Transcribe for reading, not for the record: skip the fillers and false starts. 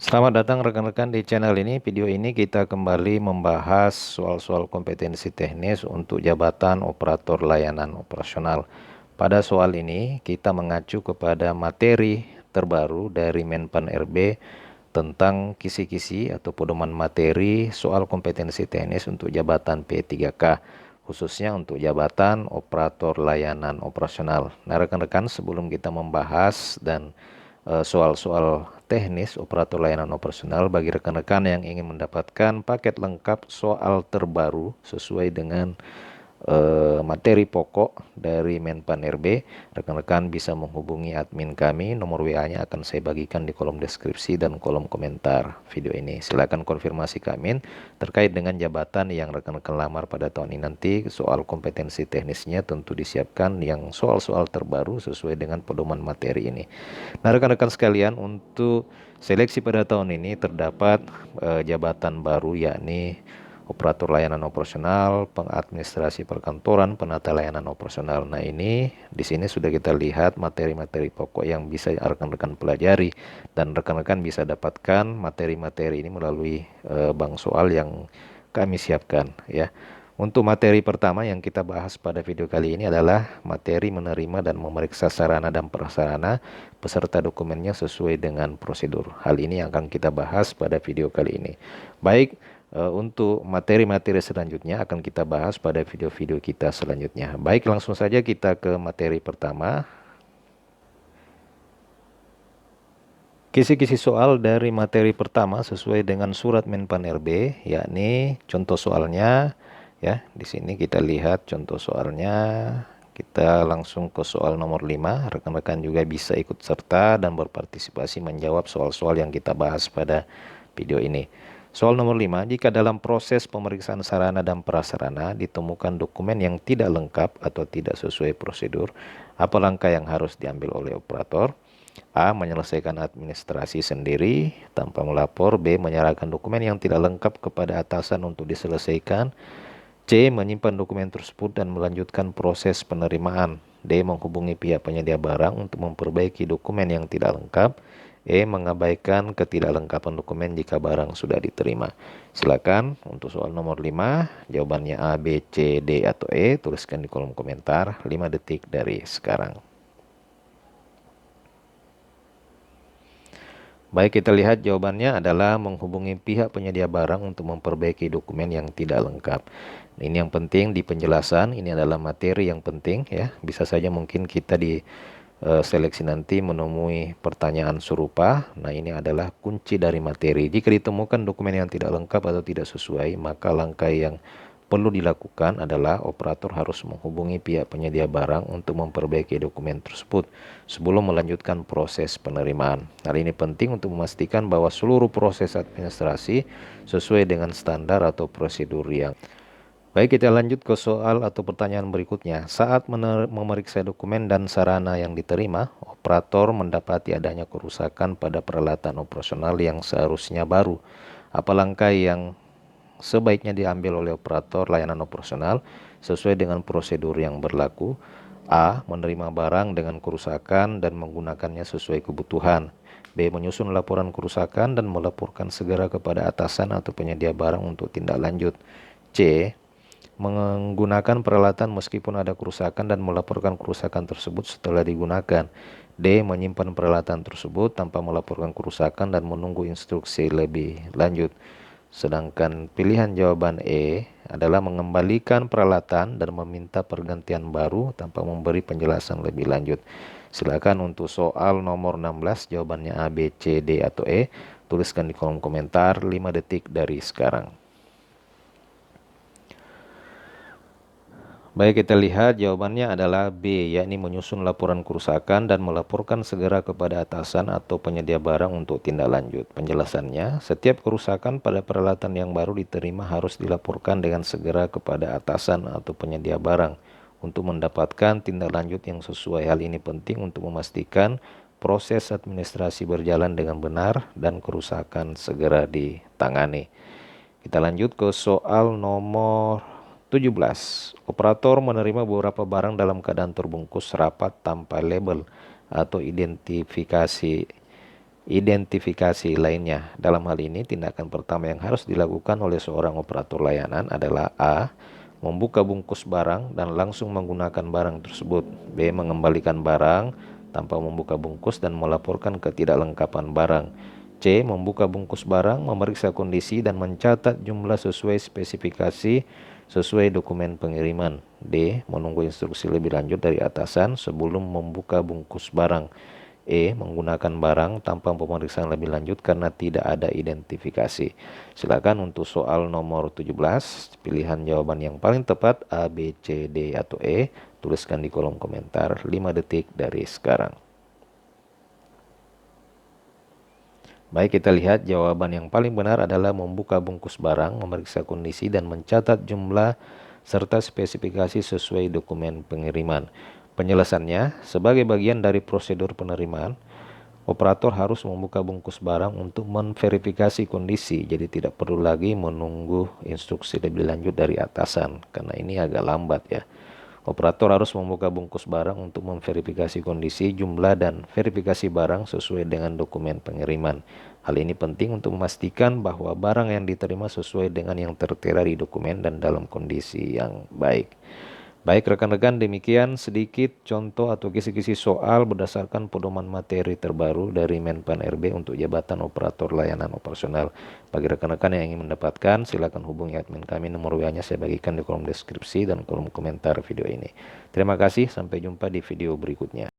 Selamat datang rekan-rekan di channel ini. Video ini kita kembali membahas soal-soal kompetensi teknis untuk jabatan operator layanan operasional. Pada soal ini kita mengacu kepada materi terbaru dari Menpan RB tentang kisi-kisi atau pedoman materi soal kompetensi teknis untuk jabatan P3K, khususnya untuk jabatan operator layanan operasional. Nah, rekan-rekan, sebelum kita membahas dan soal-soal teknis operator layanan operasional, bagi rekan-rekan yang ingin mendapatkan paket lengkap soal terbaru sesuai dengan materi pokok dari Menpan RB, rekan-rekan bisa menghubungi admin kami. Nomor WA-nya akan saya bagikan di kolom deskripsi dan kolom komentar video ini. Silakan konfirmasi kami terkait dengan jabatan yang rekan-rekan lamar pada tahun ini. Nanti soal kompetensi teknisnya tentu disiapkan yang soal-soal terbaru sesuai dengan pedoman materi ini. Nah, rekan-rekan sekalian, untuk seleksi pada tahun ini terdapat jabatan baru, yakni operator layanan operasional, pengadministrasi perkantoran, penata layanan operasional. Nah, ini di sini sudah kita lihat materi-materi pokok yang bisa rekan-rekan pelajari, dan rekan-rekan bisa dapatkan materi-materi ini melalui bank soal yang kami siapkan ya. Untuk materi pertama yang kita bahas pada video kali ini adalah materi menerima dan memeriksa sarana dan prasarana beserta dokumennya sesuai dengan prosedur. Hal ini yang akan kita bahas pada video kali ini. Baik, untuk materi-materi selanjutnya akan kita bahas pada video-video kita selanjutnya. Baik, langsung saja kita ke materi pertama. Kisi-kisi soal dari materi pertama sesuai dengan surat Menpan RB, yakni contoh soalnya ya. Di sini kita lihat contoh soalnya. Kita langsung ke soal nomor 5. Rekan-rekan juga bisa ikut serta dan berpartisipasi menjawab soal-soal yang kita bahas pada video ini. Soal nomor 5, jika dalam proses pemeriksaan sarana dan prasarana ditemukan dokumen yang tidak lengkap atau tidak sesuai prosedur, apa langkah yang harus diambil oleh operator? A. Menyelesaikan administrasi sendiri tanpa melapor. B. Menyerahkan dokumen yang tidak lengkap kepada atasan untuk diselesaikan. C. Menyimpan dokumen tersebut dan melanjutkan proses penerimaan. D. Menghubungi pihak penyedia barang untuk memperbaiki dokumen yang tidak lengkap. E. Mengabaikan ketidaklengkapan dokumen jika barang sudah diterima. Silakan untuk soal nomor 5, jawabannya A, B, C, D, atau E. Tuliskan di kolom komentar 5 detik dari sekarang. Baik, kita lihat jawabannya adalah menghubungi pihak penyedia barang untuk memperbaiki dokumen yang tidak lengkap. Ini yang penting di penjelasan, ini adalah materi yang penting ya. Bisa saja mungkin kita di seleksi nanti menemui pertanyaan serupa. Nah, ini adalah kunci dari materi. Jika ditemukan dokumen yang tidak lengkap atau tidak sesuai, maka langkah yang perlu dilakukan adalah operator harus menghubungi pihak penyedia barang untuk memperbaiki dokumen tersebut sebelum melanjutkan proses penerimaan. Hal ini penting untuk memastikan bahwa seluruh proses administrasi sesuai dengan standar atau prosedur yang baik. Kita lanjut ke soal atau pertanyaan berikutnya. Saat memeriksa dokumen dan sarana yang diterima, operator mendapati adanya kerusakan pada peralatan operasional yang seharusnya baru. Apa langkah yang sebaiknya diambil oleh operator layanan operasional sesuai dengan prosedur yang berlaku? A. Menerima barang dengan kerusakan dan menggunakannya sesuai kebutuhan. B. Menyusun laporan kerusakan dan melaporkan segera kepada atasan atau penyedia barang untuk tindak lanjut. C. Menggunakan peralatan meskipun ada kerusakan dan melaporkan kerusakan tersebut setelah digunakan. D. Menyimpan peralatan tersebut tanpa melaporkan kerusakan dan menunggu instruksi lebih lanjut. Sedangkan pilihan jawaban E adalah mengembalikan peralatan dan meminta pergantian baru tanpa memberi penjelasan lebih lanjut. Silakan untuk soal nomor 16, jawabannya A, B, C, D, atau E. Tuliskan di kolom komentar 5 detik dari sekarang. Baik, kita lihat jawabannya adalah B, yakni menyusun laporan kerusakan dan melaporkan segera kepada atasan atau penyedia barang untuk tindak lanjut. Penjelasannya, setiap kerusakan pada peralatan yang baru diterima harus dilaporkan dengan segera kepada atasan atau penyedia barang untuk mendapatkan tindak lanjut yang sesuai. Hal ini penting untuk memastikan proses administrasi berjalan dengan benar dan kerusakan segera ditangani. Kita lanjut ke soal nomor 17. Operator menerima beberapa barang dalam keadaan terbungkus rapat tanpa label atau identifikasi identifikasi lainnya. Dalam hal ini, tindakan pertama yang harus dilakukan oleh seorang operator layanan adalah A. Membuka bungkus barang dan langsung menggunakan barang tersebut. B. Mengembalikan barang tanpa membuka bungkus dan melaporkan ketidaklengkapan barang. C. Membuka bungkus barang, memeriksa kondisi dan mencatat jumlah sesuai spesifikasi sesuai dokumen pengiriman. D. Menunggu instruksi lebih lanjut dari atasan sebelum membuka bungkus barang. E. Menggunakan barang tanpa pemeriksaan lebih lanjut karena tidak ada identifikasi. Silakan untuk soal nomor 17, pilihan jawaban yang paling tepat A, B, C, D, atau E. Tuliskan di kolom komentar 5 detik dari sekarang. Baik, kita lihat jawaban yang paling benar adalah membuka bungkus barang, memeriksa kondisi, dan mencatat jumlah serta spesifikasi sesuai dokumen pengiriman. Penjelasannya, sebagai bagian dari prosedur penerimaan, operator harus membuka bungkus barang untuk memverifikasi kondisi, jadi tidak perlu lagi menunggu instruksi lebih lanjut dari atasan, karena ini agak lambat ya. Operator harus membuka bungkus barang untuk memverifikasi kondisi, jumlah, dan verifikasi barang sesuai dengan dokumen pengiriman. Hal ini penting untuk memastikan bahwa barang yang diterima sesuai dengan yang tertera di dokumen dan dalam kondisi yang baik. Baik rekan-rekan, demikian sedikit contoh atau kisi-kisi soal berdasarkan pedoman materi terbaru dari Menpan RB untuk jabatan operator layanan operasional. Bagi rekan-rekan yang ingin mendapatkan, silakan hubungi admin kami, nomor WA-nya saya bagikan di kolom deskripsi dan kolom komentar video ini. Terima kasih, sampai jumpa di video berikutnya.